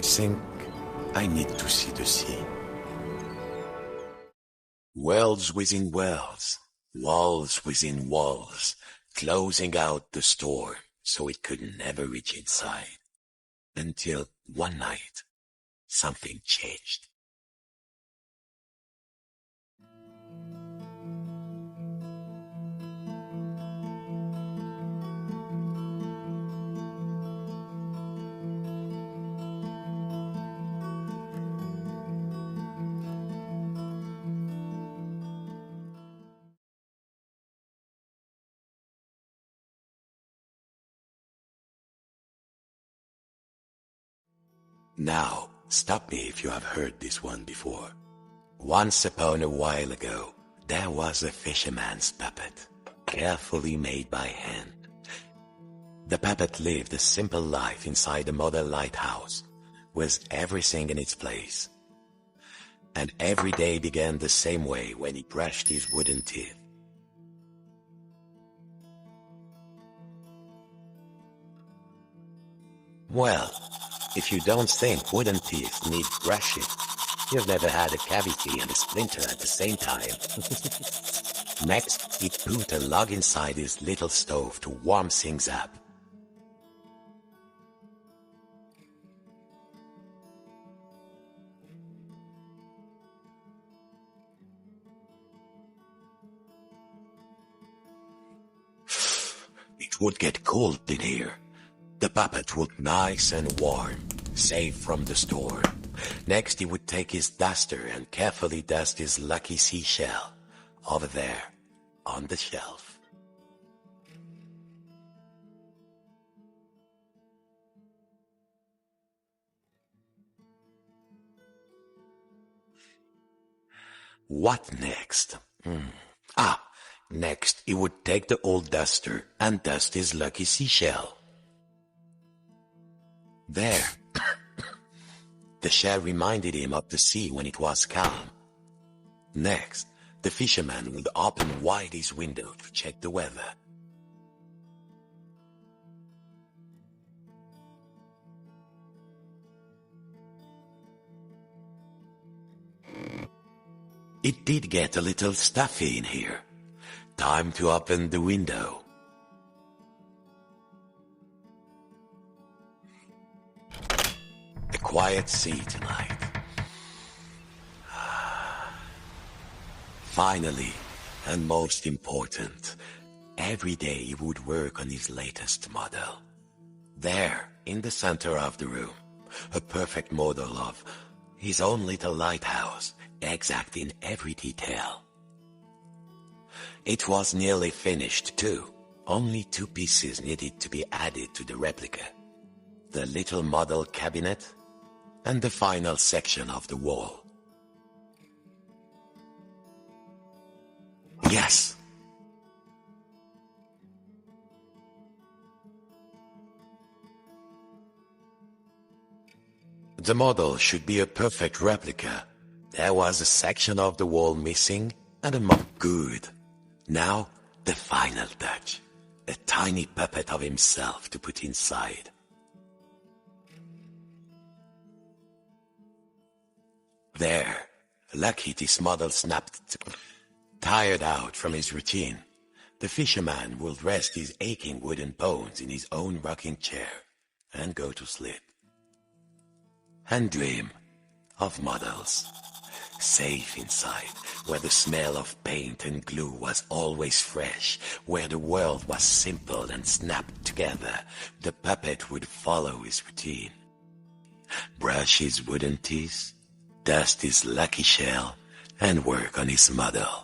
think I need to see the sea. Worlds within worlds, walls within walls, closing out the storm so it could never reach inside. Until one night, something changed. Now, stop me if you have heard this one before. Once upon a while ago, there was a fisherman's puppet, carefully made by hand. The puppet lived a simple life inside a model lighthouse, with everything in its place. And every day began the same way when he brushed his wooden teeth. Well, if you don't think wooden teeth need brushing, you've never had a cavity and a splinter at the same time. Next, he put a log inside his little stove to warm things up. It would get cold in here. The puppet would nice and warm, safe from the storm. Next he would take his duster and carefully dust his lucky seashell, over there, on the shelf. What next? Next he would take the old duster and dust his lucky seashell. There. The shell reminded him of the sea when it was calm. Next, the fisherman would open wide his window to check the weather. It did get a little stuffy in here. Time to open the window. A quiet sea tonight. Finally, and most important, every day he would work on his latest model. There, in the center of the room, a perfect model of his own little lighthouse, exact in every detail. It was nearly finished too. Only 2 pieces needed to be added to the replica. The little model cabinet and the final section of the wall. Yes! The model should be a perfect replica. There was a section of the wall missing and a good. Now, the final touch. A tiny puppet of himself to put inside. There, lucky this model snapped. Tired out from his routine, the fisherman will rest his aching wooden bones in his own rocking chair and go to sleep. And dream of models, safe inside, where the smell of paint and glue was always fresh, where the world was simple and snapped together. The puppet would follow his routine. Brush his wooden teeth, dust his lucky shell, and work on his model.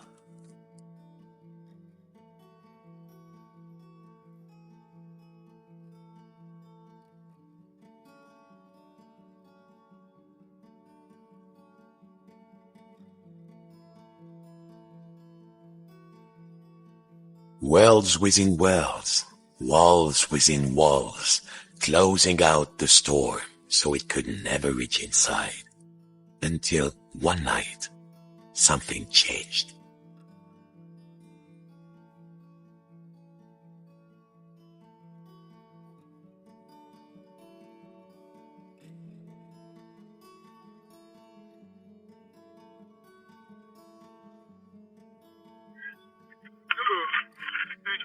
Worlds within worlds, walls within walls, closing out the storm so it could never reach inside. Until one night, something changed.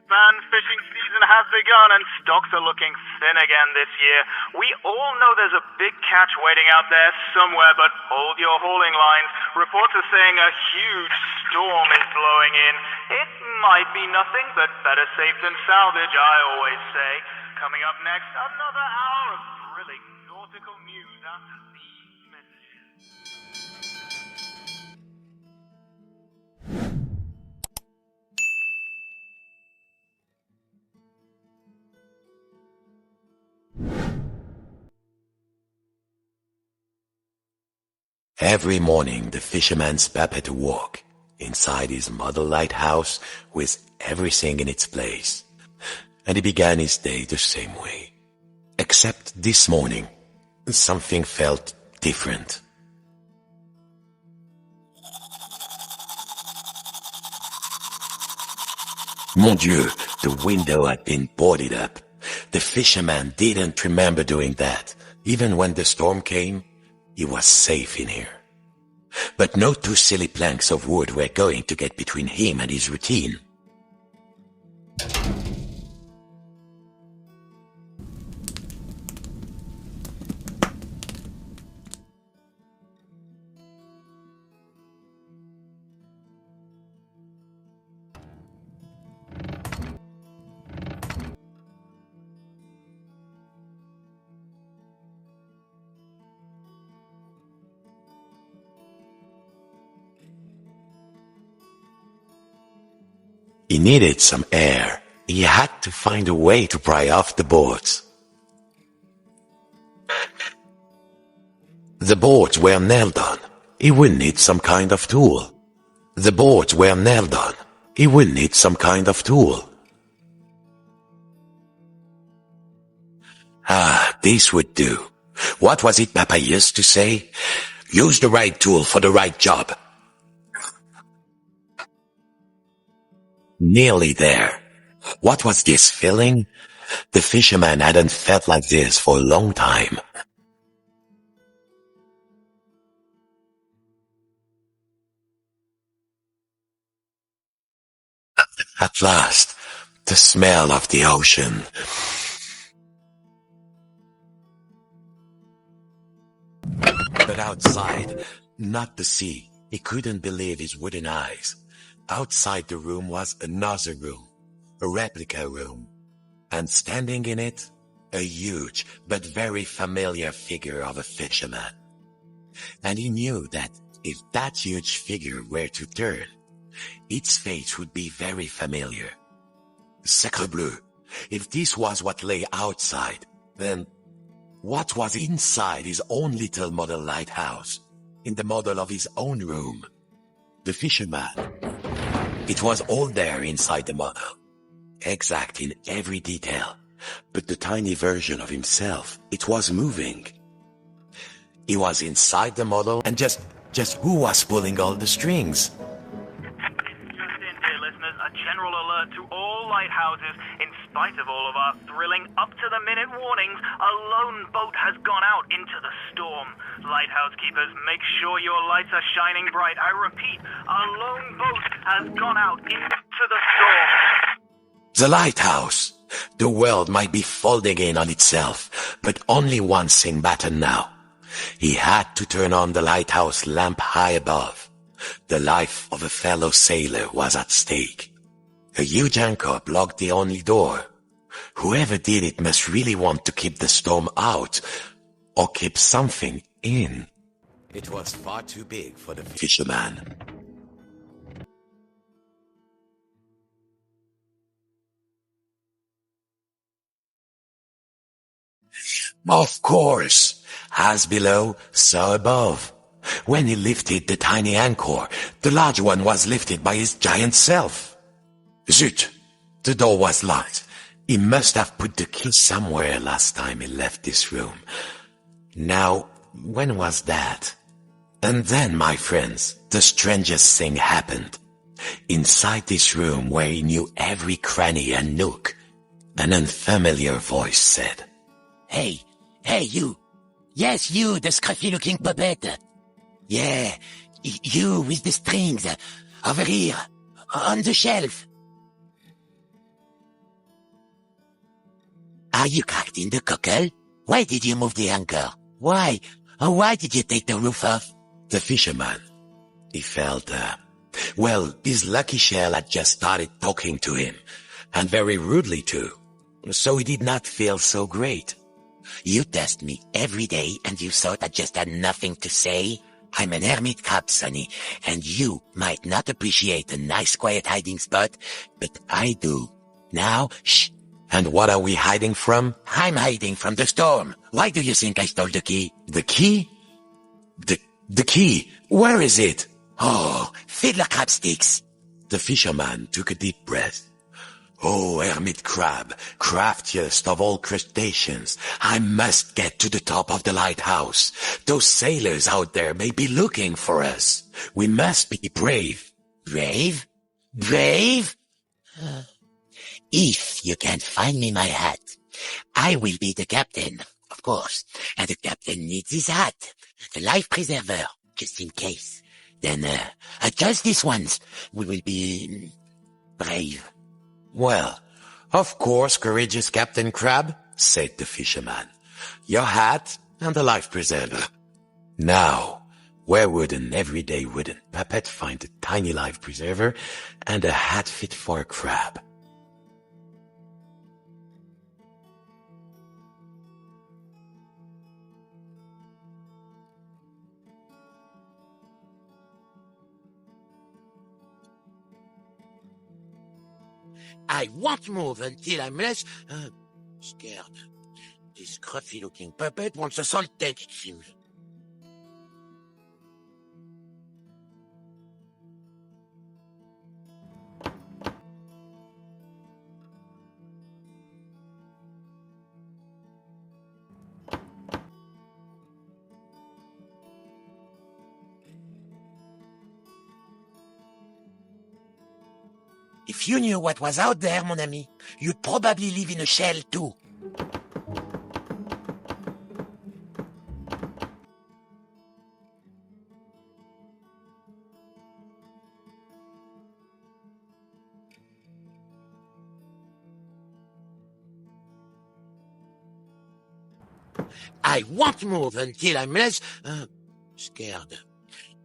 Man, fishing season has begun and stocks are looking thin again this year. We all know there's a big catch waiting out there somewhere, but hold your hauling lines. Reports are saying a huge storm is blowing in. It might be nothing, but better safe than salvage, I always say. Coming up next, another hour of thrilling nautical news after these messages. Every morning the fisherman's papa to walk inside his model lighthouse with everything in its place. And he began his day the same way. Except this morning, something felt different. Mon Dieu, the window had been boarded up. The fisherman didn't remember doing that. Even when the storm came, he was safe in here. But no two silly planks of wood were going to get between him and his routine. He needed some air. He had to find a way to pry off the boards. The boards were nailed on. He would need some kind of tool. The boards were nailed on. He would need some kind of tool. This would do. What was it Papa used to say? Use the right tool for the right job. Nearly there. What was this feeling? The fisherman hadn't felt like this for a long time. At last, the smell of the ocean. But outside, not the sea. He couldn't believe his wooden eyes. Outside the room was another room, a replica room, and standing in it, a huge but very familiar figure of a fisherman. And he knew that if that huge figure were to turn, its face would be very familiar. Sacre bleu! If this was what lay outside, then what was inside his own little model lighthouse, in the model of his own room? The fisherman. It was all there inside the model, exact in every detail, but the tiny version of himself, it was moving. He was inside the model, and just who was pulling all the strings? Just in, dear listeners, a general alert to all lighthouses. In spite of all of our thrilling, up-to-the-minute warnings, a lone boat has gone out into the storm. Lighthouse keepers, make sure your lights are shining bright. I repeat, a lone boat has gone out into the storm. The lighthouse. The world might be folding in on itself, but only one thing mattered now. He had to turn on the lighthouse lamp high above. The life of a fellow sailor was at stake. A huge anchor blocked the only door. Whoever did it must really want to keep the storm out, or keep something in. It was far too big for the fisherman. Of course, as below, so above. When he lifted the tiny anchor, the large one was lifted by his giant self. Zut! The door was locked. He must have put the key somewhere last time he left this room. Now, when was that? And then, my friends, the strangest thing happened. Inside this room where he knew every cranny and nook, an unfamiliar voice said, Hey, you. Yes, you, the scruffy-looking puppet. Yeah, you with the strings. Over here, on the shelf. Are you cracked in the cockle? Why did you move the anchor? Why? Oh, why did you take the roof off? The fisherman, he felt, well, his lucky shell had just started talking to him, and very rudely too, so he did not feel so great. You test me every day and you thought I just had nothing to say? I'm an hermit crab, Sonny, and you might not appreciate a nice quiet hiding spot, but I do. Now, shh. And what are we hiding from? I'm hiding from the storm. Why do you think I stole the key? The key? The key? Where is it? Oh, fiddler crab sticks. The fisherman took a deep breath. Oh, hermit crab, craftiest of all crustaceans, I must get to the top of the lighthouse. Those sailors out there may be looking for us. We must be brave. Brave? Brave? If you can't find me my hat, I will be the captain, of course, and the captain needs his hat, the life preserver, just in case. Then, just this once, we will be brave. Well, of course, courageous Captain Crab, said the fisherman. Your hat and the life preserver. Now, where would an everyday wooden puppet find a tiny life preserver and a hat fit for a crab? I won't move until I'm less scared. This scruffy-looking puppet wants us all dead, it seems. If you knew what was out there, mon ami, you'd probably live in a shell too. I won't move until I'm less scared.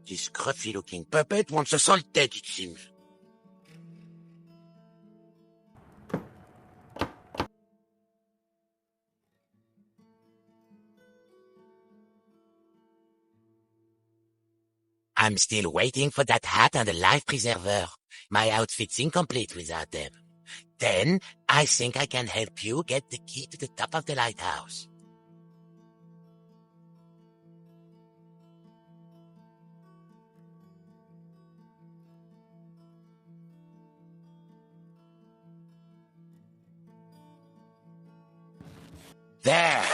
This scruffy-looking puppet wants us all dead, it seems. I'm still waiting for that hat and the life preserver. My outfit's incomplete without them. Then, I think I can help you get the key to the top of the lighthouse. There!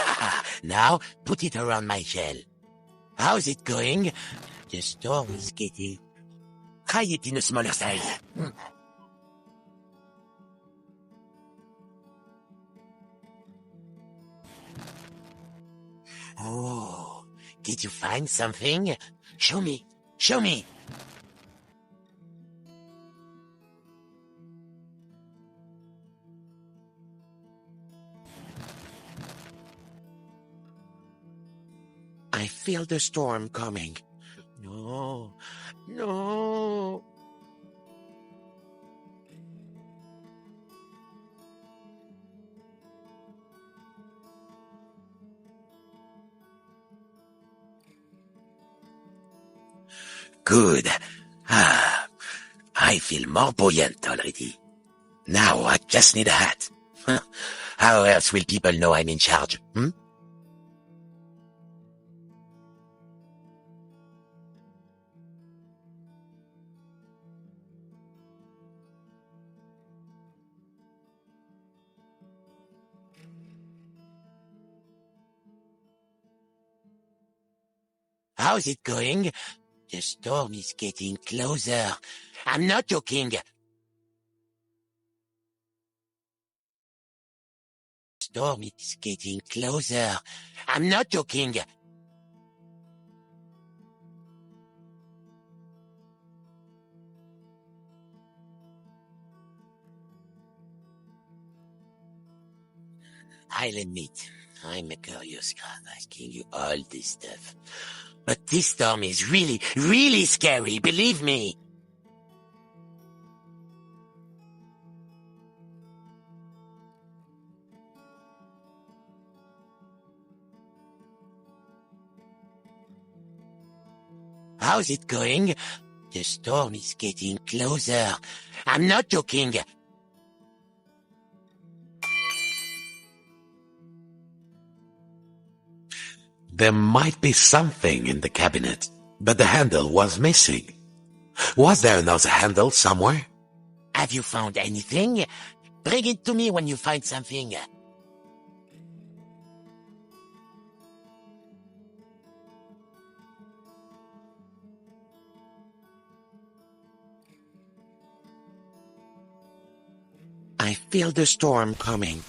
Now, put it around my shell. How's it going? The storm is getting... Try it in a smaller size. Oh, did you find something? Show me. Show me. I feel the storm coming. No, no. Good. I feel more buoyant already. Now I just need a hat. How else will people know I'm in charge, How's it going? The storm is getting closer. I'm not joking. Storm is getting closer. I'm not joking. I'll admit, I'm a curious guy asking you all this stuff. But this storm is really, really scary, believe me. How's it going? The storm is getting closer. I'm not joking. There might be something in the cabinet, but the handle was missing. Was there another handle somewhere? Have you found anything? Bring it to me when you find something. I feel the storm coming.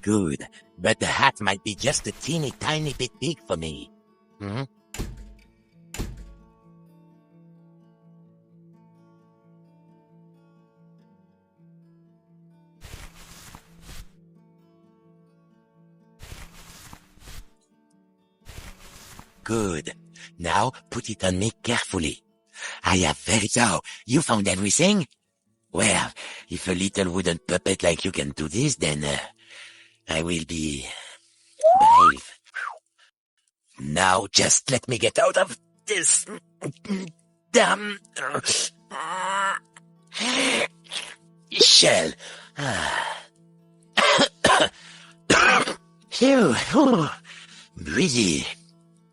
Good, but the hat might be just a teeny tiny bit big for me. Hmm? Good. Now put it on me carefully. I have very so. You found everything? Well, if a little wooden puppet like you can do this, then I will be brave. Now just let me get out of this damn shell. Phew. Breezy.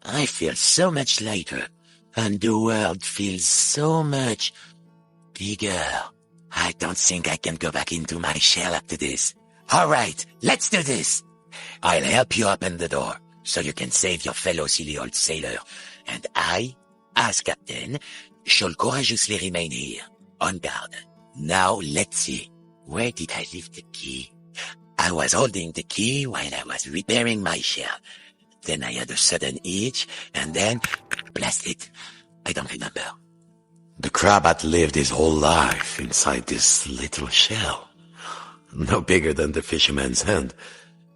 I feel so much lighter, and the world feels so much bigger. I don't think I can go back into my shell after this. All right, let's do this. I'll help you open the door, so you can save your fellow silly old sailor. And I, as captain, shall courageously remain here, on guard. Now let's see. Where did I leave the key? I was holding the key while I was repairing my shell. Then I had a sudden itch, and then, blast it. I don't remember. The crab had lived his whole life inside this little shell. No bigger than the fisherman's hand,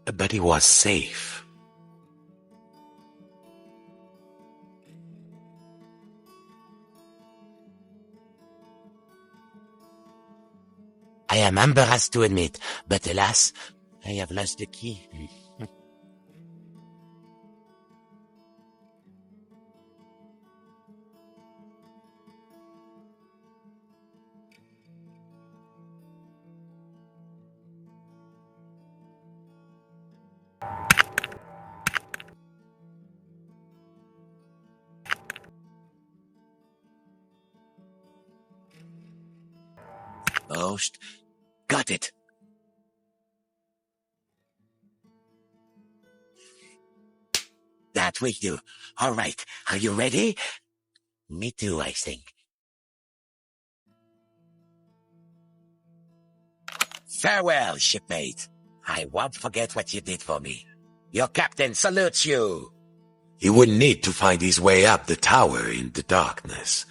but he was safe. I am embarrassed to admit, but alas, I have lost the key. Post. Got it. That will do. All right. Are you ready? Me too, I think. Farewell, shipmate. I won't forget what you did for me. Your captain salutes you. He would need to find his way up the tower in the darkness,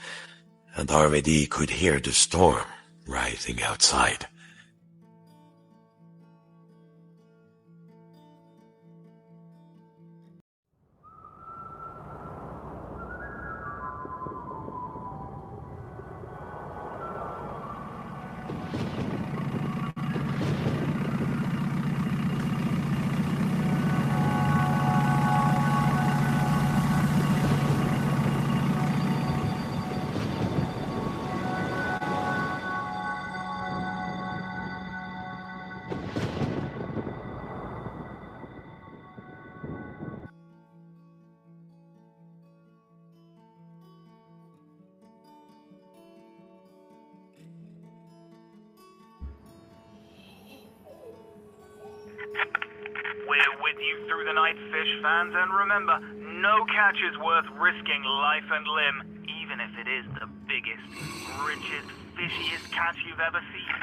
and already could hear the storm rising outside. We're with you through the night, fish fans, and remember, no catch is worth risking life and limb, even if it is the biggest, richest, fishiest catch you've ever seen.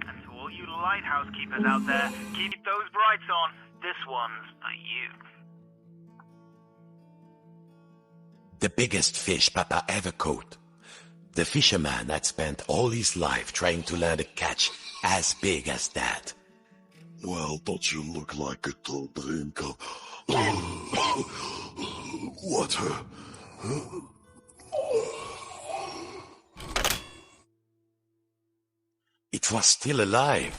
And to all you lighthouse keepers out there, keep those brights on. This one's for you. The biggest fish Papa ever caught. The fisherman had spent all his life trying to land a catch as big as that. Well, don't you look like a tall drink of water? It was still alive.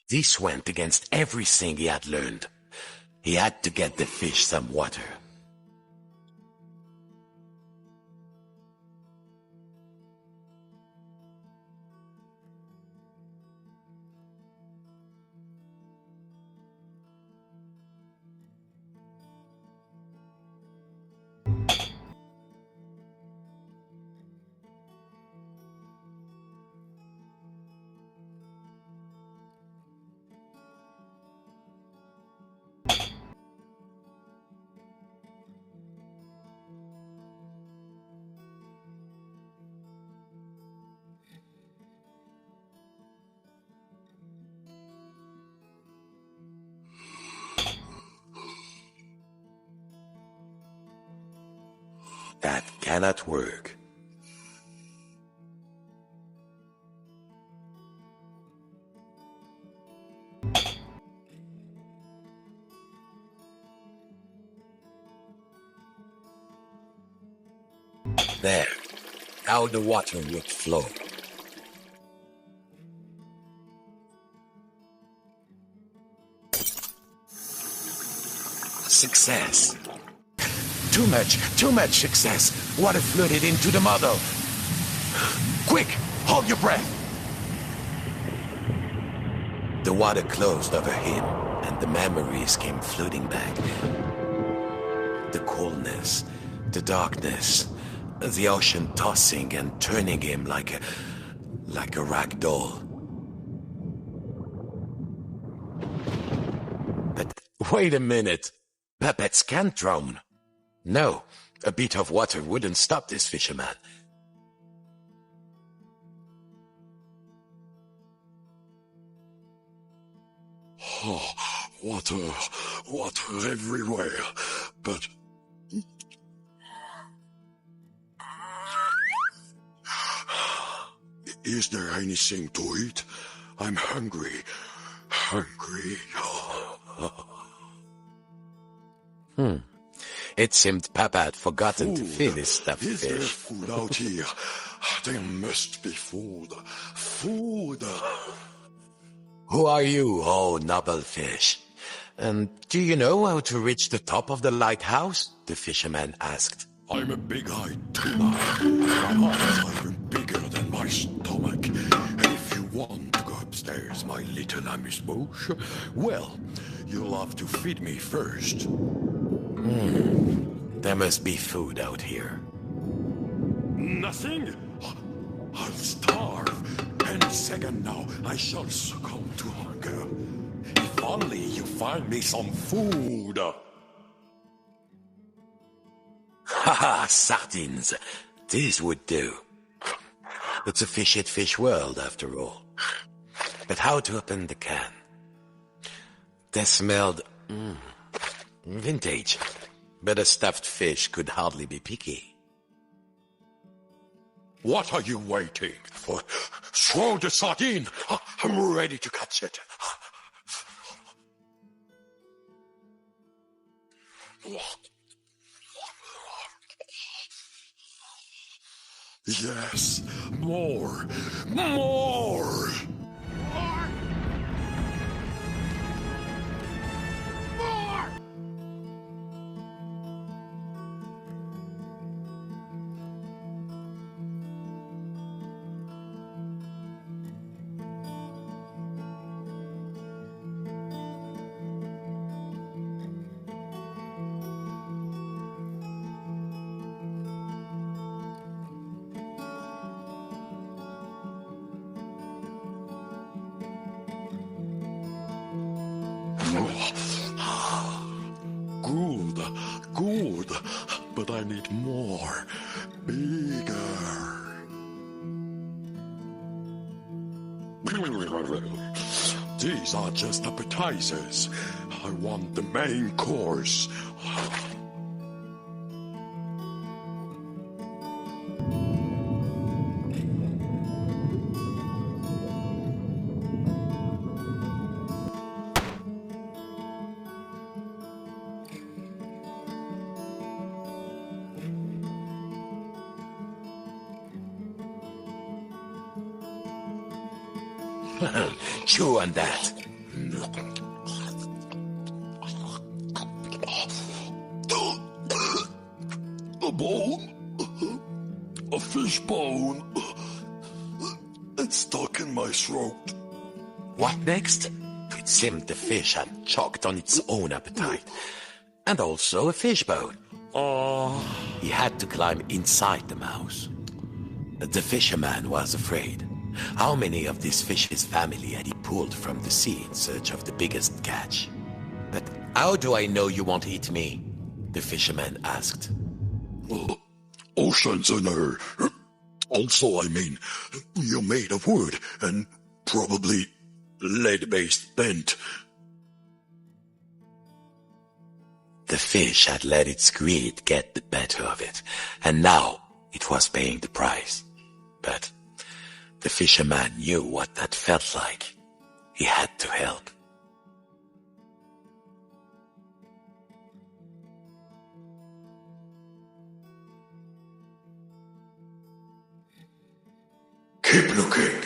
This went against everything he had learned. He had to get the fish some water. That cannot work. There. Now the water would flow. Success. Too much success. Water flooded into the model. Quick, hold your breath. The water closed over him, and the memories came flooding back. The coolness, the darkness, the ocean tossing and turning him like a rag doll. But wait a minute. Puppets can't drown. No, a bit of water wouldn't stop this fisherman. Oh, water everywhere. But is there anything to eat? I'm hungry. It seemed Papa had forgotten to fill his stuffed Is there fish. food out here? There must be food. Food. Who are you, oh noble fish? And do you know how to reach the top of the lighthouse? The fisherman asked. I'm a big-eyed tuna. My eyes are even bigger than my stomach. And if you want to go upstairs, my little amuse-bouche, well, you'll have to feed me first. There must be food out here. Nothing? I'll starve. Any second now, I shall succumb to hunger. If only you find me some food. Haha, sardines. This would do. It's a fish-eat-fish world, after all. But how to open the can? They smelled vintage. But a stuffed fish could hardly be picky. What are you waiting for? Throw the sardine. I'm ready to catch it. Yes, more. Good, but I need more. Bigger. These are just appetizers. I want the main course. Chew on that. A bone? A fish bone? It's stuck in my throat. What next? It seemed the fish had choked on its own appetite. And also a fish bone. He had to climb inside the mouse. The fisherman was afraid. How many of this fish's family had he pulled from the sea in search of the biggest catch? But how do I know you won't eat me? The fisherman asked. Oceans and air. Also, I mean, you're made of wood and probably lead-based bent. The fish had let its greed get the better of it, and now it was paying the price. But the fisherman knew what that felt like. He had to help. Keep looking.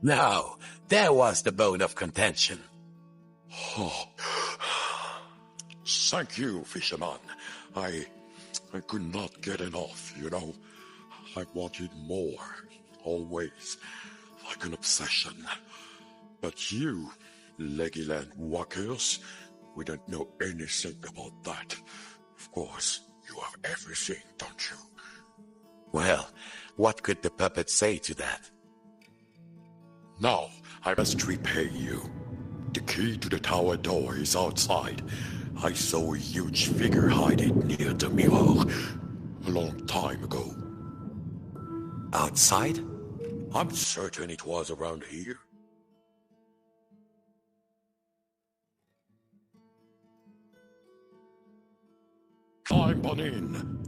Now, there was the bone of contention. Oh. Thank you, fisherman. I could not get enough, you know. I wanted more, always, like an obsession. But you, Legoland walkers, we don't know anything about that. Of course, you have everything, don't you? Well, what could the puppet say to that? Now, I must repay you. The key to the tower door is outside. I saw a huge figure hide it near the mirror a long time ago. Outside? I'm certain it was around here. Climb on in.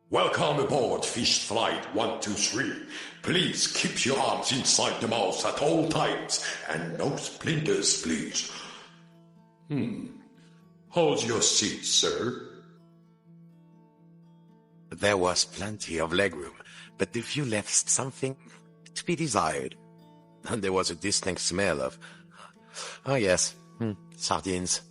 Welcome aboard Fish Flight 123. Please keep your arms inside the mouse at all times, and no splinters, please. Hold your seat, sir. There was plenty of legroom, but the view left something to be desired. And there was a distinct smell of... oh yes, sardines.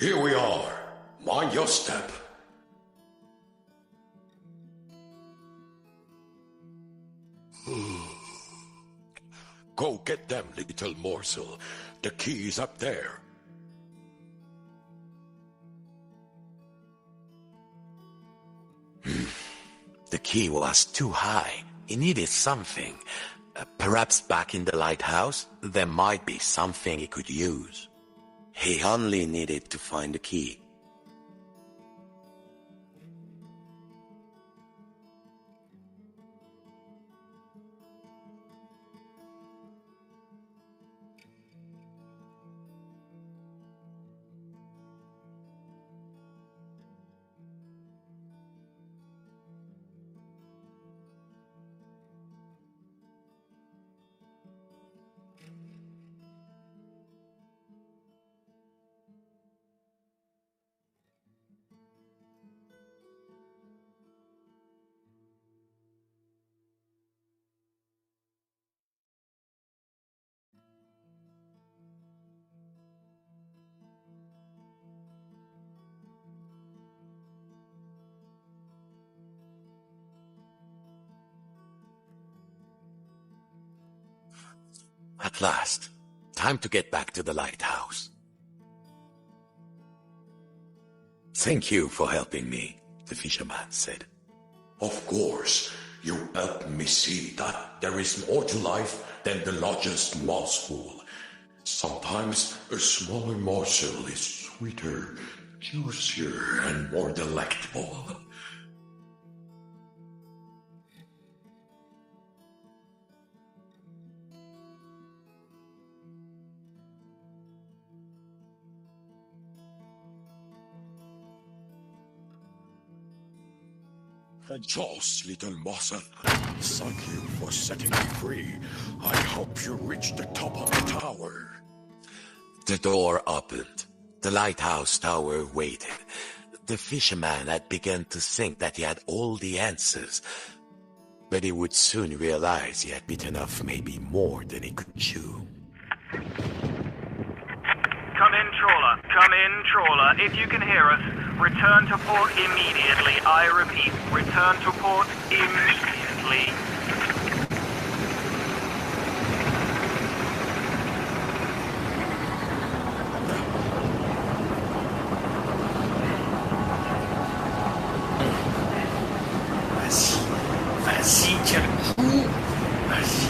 Here we are. Mind your step. Go get them, little morsel. The key is up there. The key was too high. He needed something. Perhaps back in the lighthouse, there might be something he could use. He only needed to find the key. At last, time to get back to the lighthouse. Thank you for helping me, the fisherman said. Of course, you helped me see that there is more to life than the largest mouthful. Sometimes a smaller morsel is sweeter, juicier, and more delectable. Joss, little morsel. Thank you for setting me free. I hope you reach the top of the tower. The door opened. The lighthouse tower waited. The fisherman had begun to think that he had all the answers, but he would soon realize he had bitten off maybe more than he could chew. Come in, trawler. Come in, trawler. If you can hear us, return to port immediately. I repeat, return to port immediately. Vas-y, tiens le coup. Vas-y.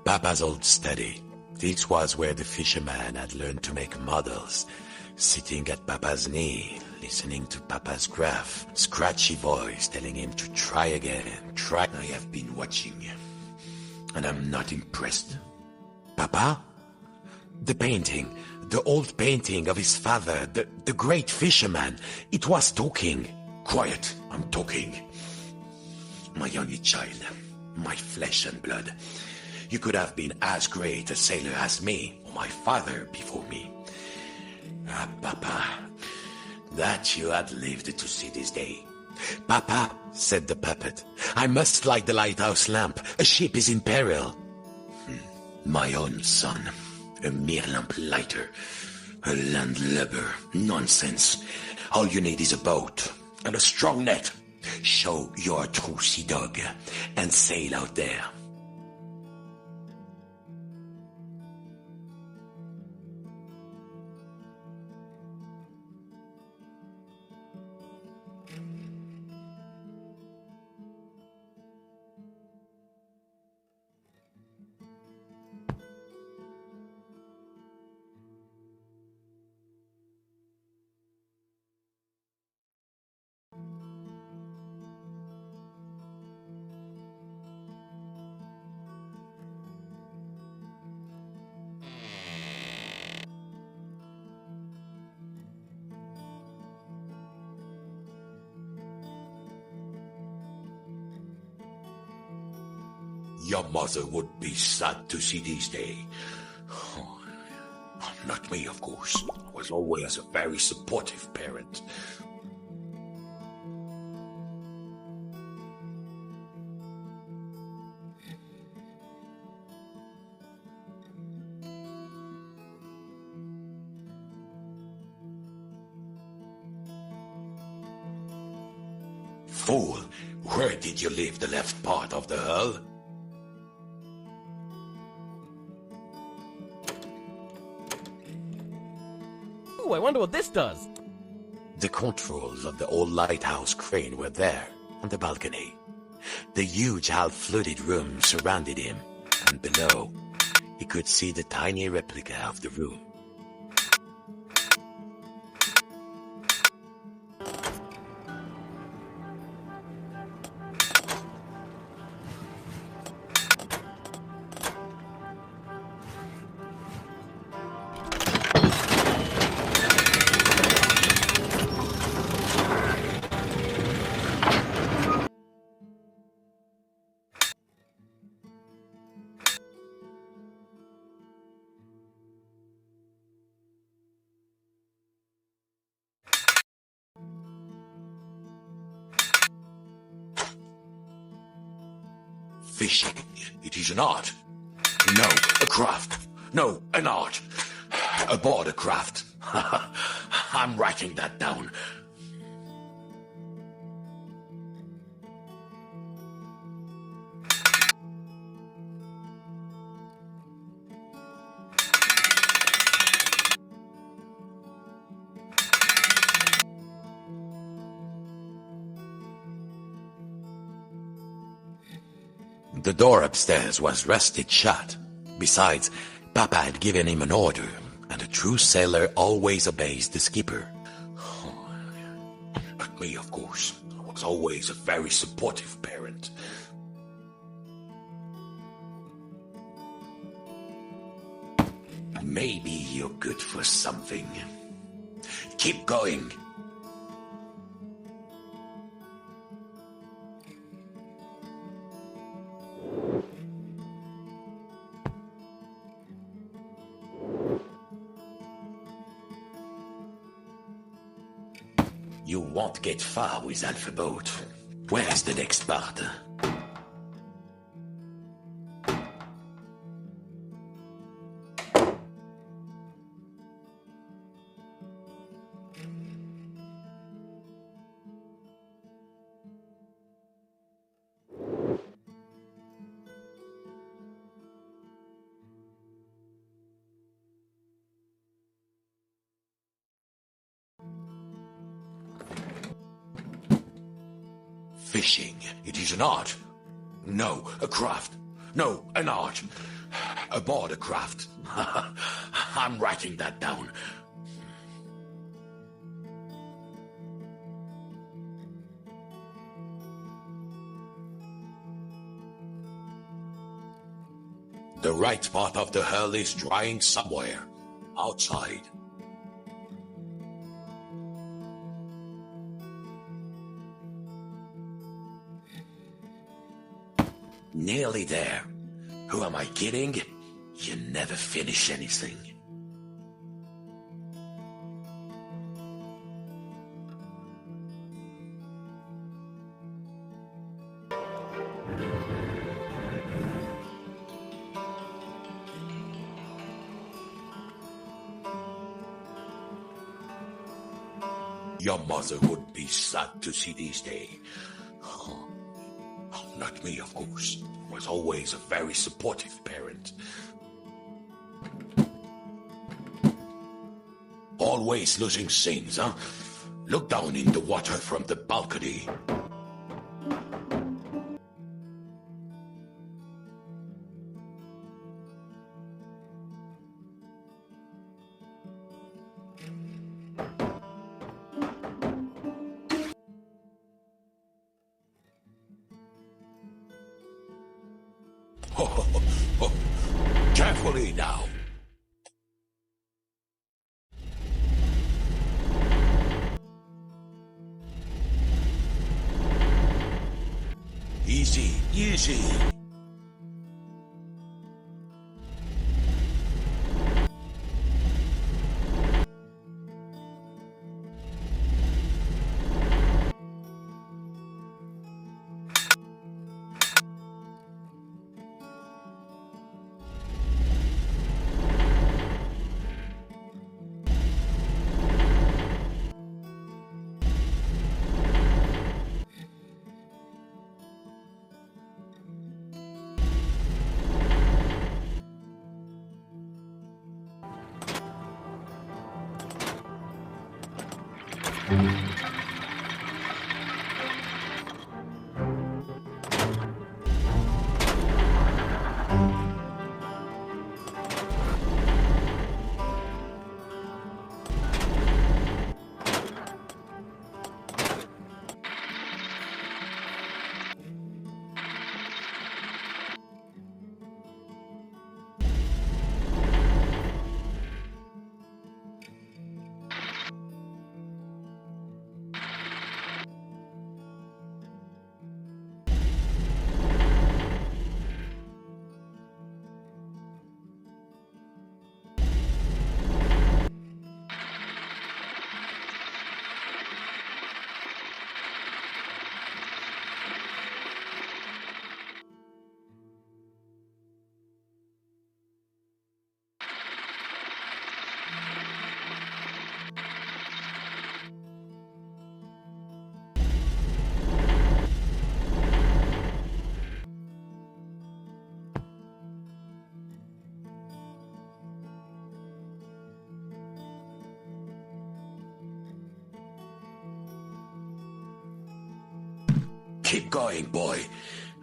Papa's old study. This was where the fisherman had learned to make models. Sitting at Papa's knee, listening to Papa's gruff, scratchy voice telling him to try again, try. I have been watching, And I'm not impressed. Papa? The painting, the old painting of his father, the great fisherman, it was talking. Quiet, I'm talking. My only child, my flesh and blood. You could have been as great a sailor as me, or my father before me. Ah, Papa, that you had lived to see this day. Papa, said the puppet, I must light the lighthouse lamp. A ship is in peril. My own son, a mere lamp lighter, a landlubber, nonsense. All you need is a boat and a strong net. Show you're a true sea dog and sail out there. Your mother would be sad to see this day. Oh, not me, of course. I was always a very supportive parent. Fool, where did you leave the left part of the hull? Ooh, I wonder what this does. The controls of the old lighthouse crane were there, on the balcony. The huge half-flooded room surrounded him, and below, he could see the tiny replica of the room. Fishing, it is an art. No, a craft. No, an art. Aboard a craft. I'm writing that down. The door upstairs was rusted shut. Besides, Papa had given him an order, and a true sailor always obeys the skipper. But me, of course, was always a very supportive parent. Maybe you're good for something. Keep going. You won't get far with Alpha Boat. Where's the next part? Fishing, it is an art. No, a craft. No, an art. Aboard a craft. I'm writing that down. The right part of the hull is drying somewhere. Outside. Nearly there. Who am I kidding? You never finish anything. Your mother would be sad to see this day. Not me, of course. Was always a very supportive parent. Always losing things, huh? Look down in the water from the balcony. Carefully now. Easy, easy. Keep going, boy.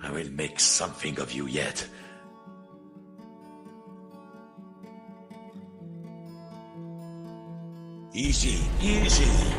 I will make something of you yet. Easy, easy.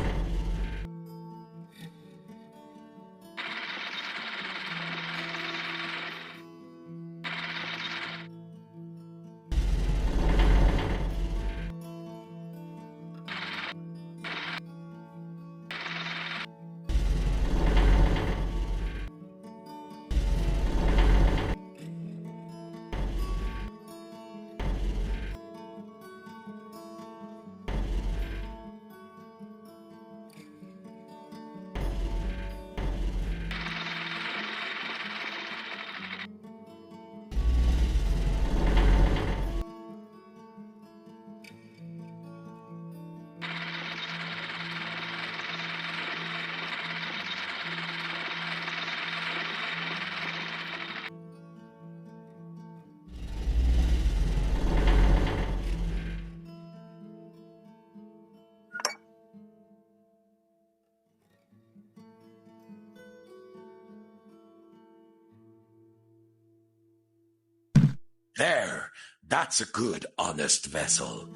There, that's a good, honest vessel.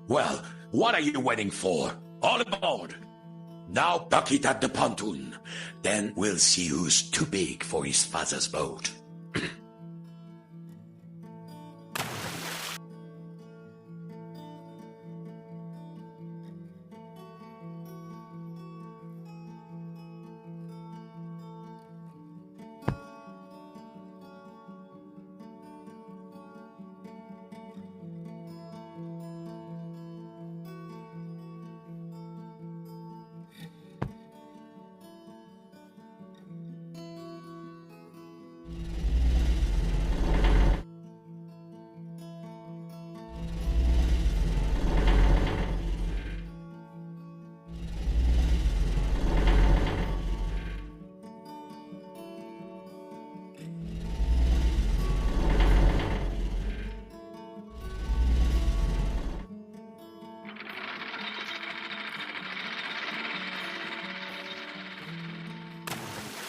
Well, what are you waiting for? All aboard! Now dock it at the pontoon. Then we'll see who's too big for his father's boat.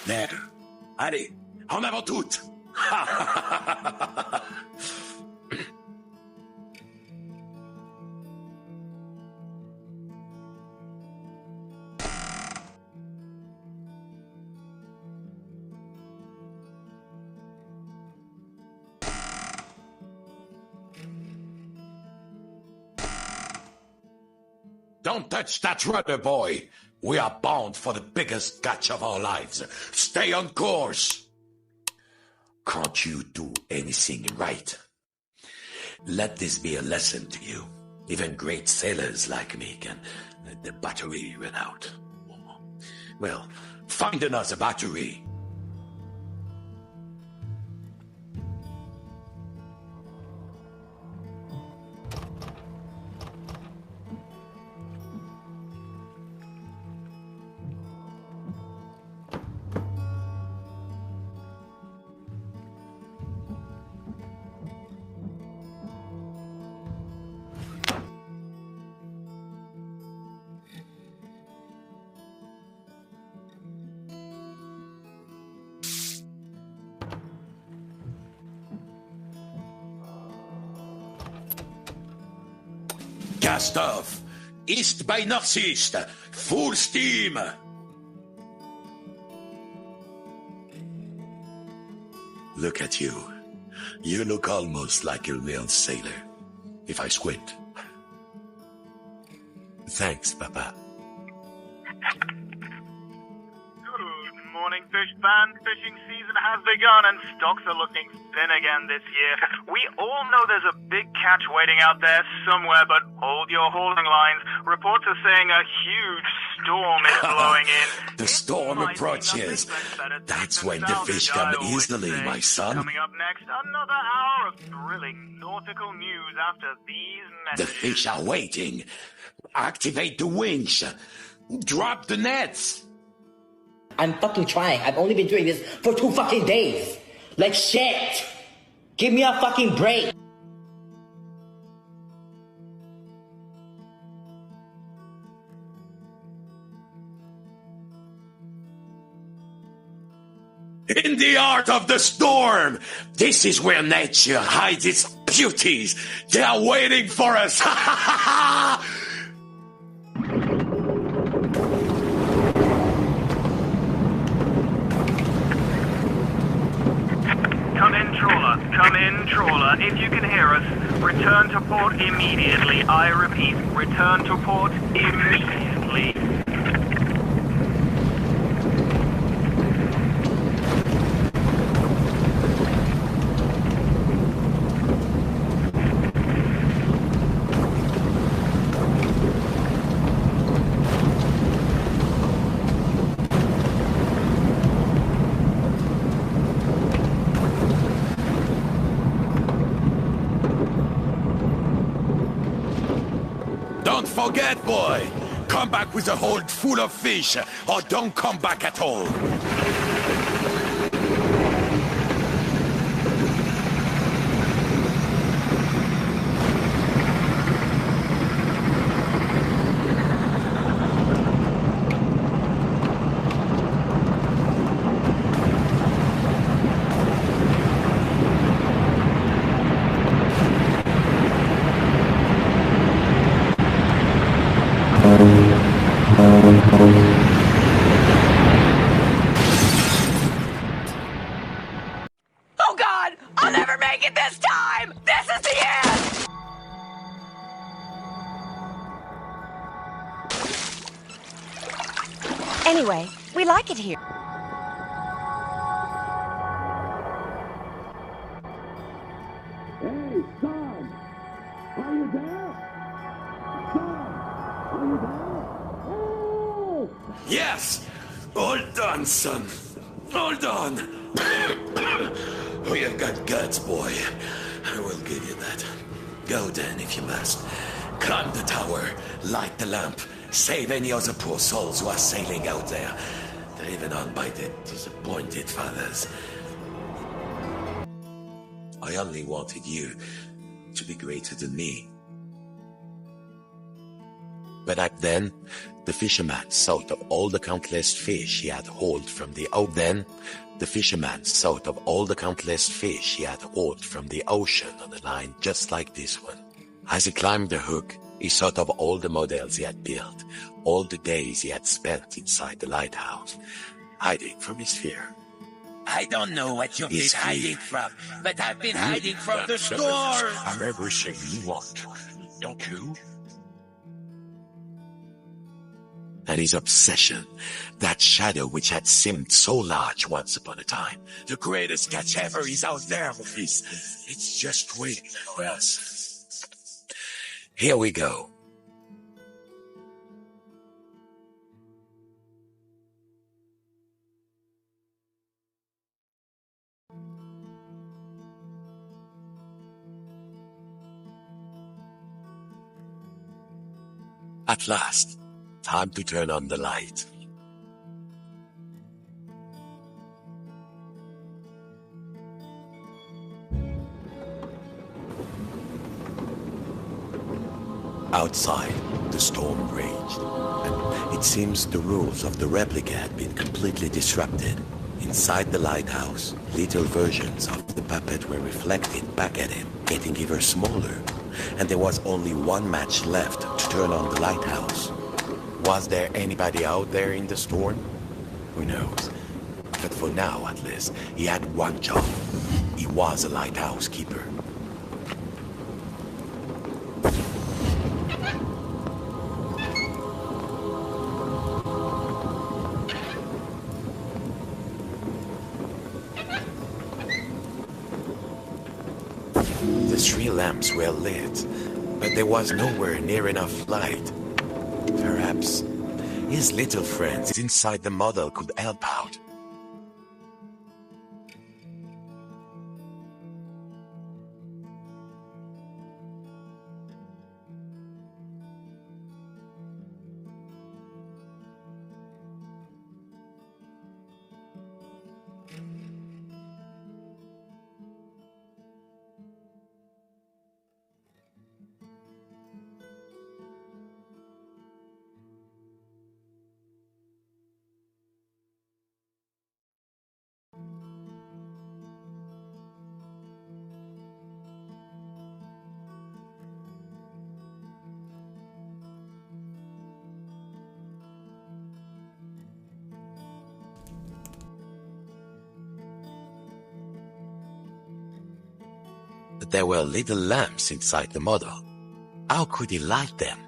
There. Allez, en avant toutes! Don't touch that rudder, boy! We are bound for the biggest catch of our lives. Stay on course! Can't you do anything right? Let this be a lesson to you. Even great sailors like me can let the battery run out. Well, find another battery. Cast off! East by northeast! Full steam! Look at you. You look almost like a real sailor. If I squint. Thanks, Papa. Good morning, fish band. Fishing season has begun and stocks are looking thin again this year. We all know there's a big catch waiting out there somewhere, but hold your hauling lines. Reports are saying a huge storm is blowing in. The storm approaches. That's when the fish come easily, my son. Coming up next, another hour of thrilling nautical news after these The messages. fish are waiting. Activate the winch. Drop the nets. I'm fucking trying. I've only been doing this for 2 fucking days. Like shit. Give me a fucking break. In the heart of the storm. This is where nature hides its beauties. They are waiting for us. Come in, trawler. Come in, trawler. If you can hear us, return to port immediately. I repeat, return to port immediately. Don't forget, boy. Come back with a hold full of fish, or don't come back at all. Oh God! I'll never make it this time! This is the end! Anyway, we like it here. Hey, son! Are you there? Son! Are you there? Oh! Yes! All done, son. All done. We have got guts, boy. I will give you that. Go then, if you must. Climb the tower, light the lamp, save any other poor souls who are sailing out there, driven on by the disappointed fathers. I only wanted you to be greater than me. But back then, the fisherman thought of all the countless fish he had hauled from the ocean. The fisherman thought of all the countless fish he had hauled from the ocean on a line just like this one. As he climbed the hook, he thought of all the models he had built, all the days he had spent inside the lighthouse, hiding from his fear. I don't know what you've been hiding from, but I've been hiding from the storm. I'm everything you want, don't you? And his obsession, that shadow which had seemed so large once upon a time. The greatest catch ever is out there, Maurice. It's just waiting for us. Here we go. At last, time to turn on the light. Outside, the storm raged, and it seems the rules of the replica had been completely disrupted. Inside the lighthouse, little versions of the puppet were reflected back at him, getting ever smaller, and there was only one match left to turn on the lighthouse. Was there anybody out there in the storm? Who knows? But for now, at least, he had one job. He was a lighthouse keeper. The three lamps were lit, but there was nowhere near enough light. Perhaps his little friends inside the model could help out. But there were little lamps inside the model. How could he light them?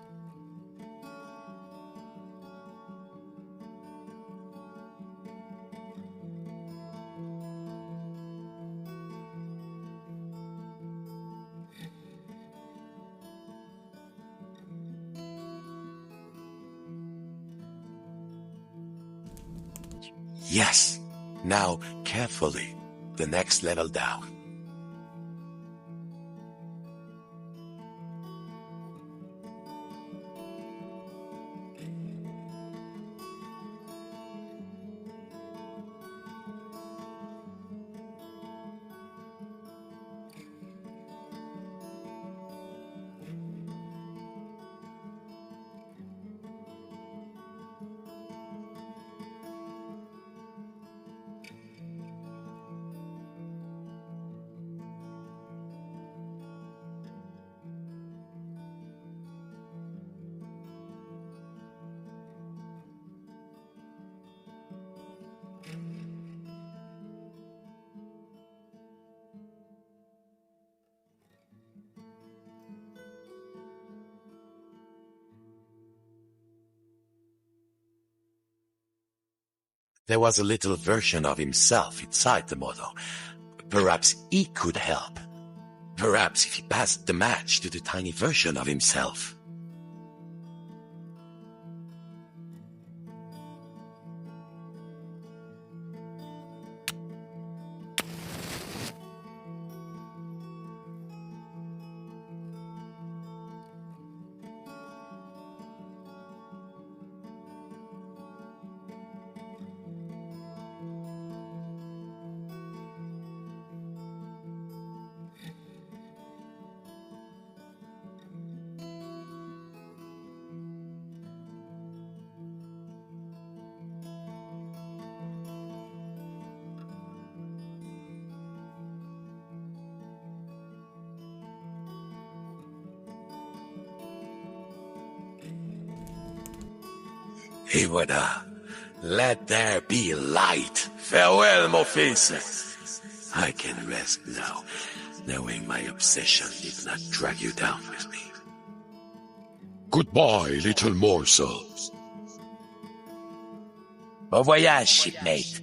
Yes. Now, carefully, the next level down. There was a little version of himself inside the model. Perhaps he could help. Perhaps if he passed the match to the tiny version of himself. Iwada, let there be light. Farewell, mon fils. I can rest now, knowing my obsession did not drag you down with me. Goodbye, little morsel. Bon voyage, shipmate.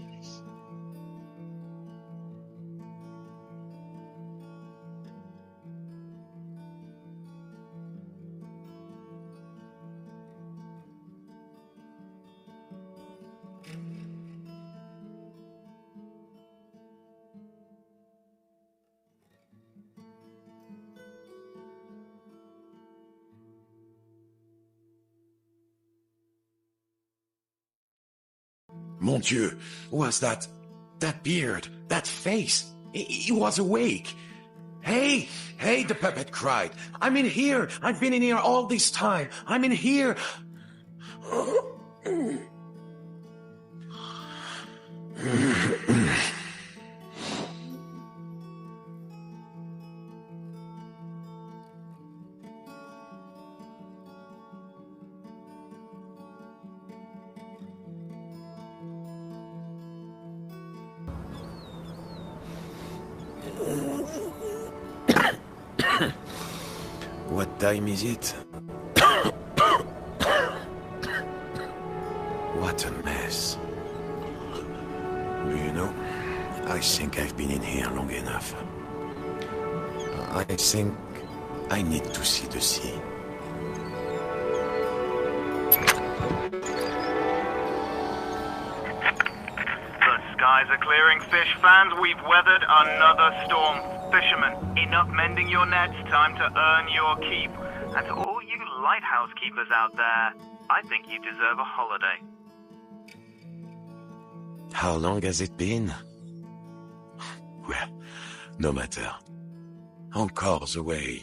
Mon Dieu, was that beard, that face? He was awake. Hey, the puppet cried. I'm in here. I've been in here all this time. I'm in here. What time is it? What a mess. You know, I think I've been in here long enough. I think I need to see the sea. The skies are clearing, fish fans. We've weathered another storm. Fisherman, enough mending your nets, time to earn your keep. And to all you lighthouse keepers out there, I think you deserve a holiday. How long has it been? Well, no matter. Encore the way